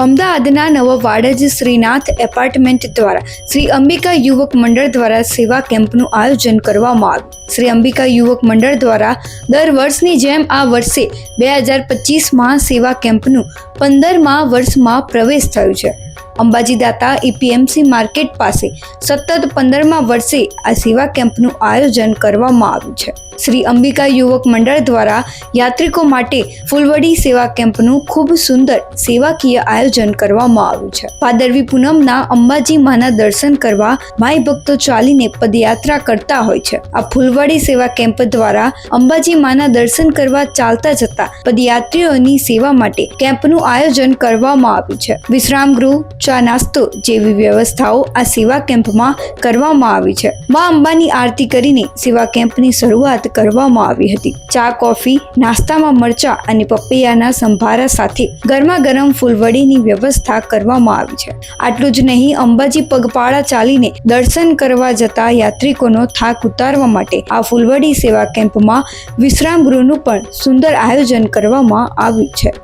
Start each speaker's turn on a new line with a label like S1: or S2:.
S1: અમદાવાદના નવા વાડજ શ્રીનાથ એપાર્ટમેન્ટ દ્વારા શ્રી અંબિકા યુવક મંડળ દ્વારા સેવા કેમ્પનું આયોજન કરવામાં આવ્યું। શ્રી અંબિકા યુવક મંડળ દ્વારા દર વર્ષની જેમ આ વર્ષે 2025માં સેવા કેમ્પનું 15મા વર્ષમાં પ્રવેશ થયો છે। અંબાજી દાતા એપીએમસી માર્કેટ પાસે સતત 15મા વર્ષે આ સેવા કેમ્પનું આયોજન કરવામાં આવ્યું છે। શ્રી અંબિકા યુવક મંડળ દ્વારા યાત્રિકો માટે ફૂલવડી સેવા કેમ્પનું ખૂબ સુંદર સેવાકીય આયોજન કરવામાં આવ્યું છે। ભાદરવી પૂનમના અંબાજી માના દર્શન કરવા માઈ ભક્તો ચાલીને પદયાત્રા કરતા હોય છે। આ ફૂલવડી સેવા કેમ્પ દ્વારા અંબાજી માના દર્શન કરવા ચાલતા જતા પદયાત્રીઓની સેવા માટે કેમ્પનું આયોજન કરવામાં આવ્યું છે। વિશ્રામ ગૃહ, ચા નાસ્તો જેવી વ્યવસ્થાઓ આ સેવા કેમ્પમાં કરવામાં આવી છે। મા અંબાની આરતી કરીને સેવા કેમ્પની શરૂઆત કરવામાં આવી હતી। ચા, કોફી, નાસ્તામાં મરચા અને પપૈયાના સંભારા સાથે ગરમા ગરમ ફૂલવડીની વ્યવસ્થા કરવામાં આવી છે। આટલું જ નહીં, અંબાજી પગપાળા ચાલીને દર્શન કરવા જતા યાત્રિકોનો થાક ઉતારવા માટે આ ફૂલવડી સેવા કેમ્પમાં વિશ્રામ ગૃહનું પણ સુંદર આયોજન કરવામાં આવ્યું છે।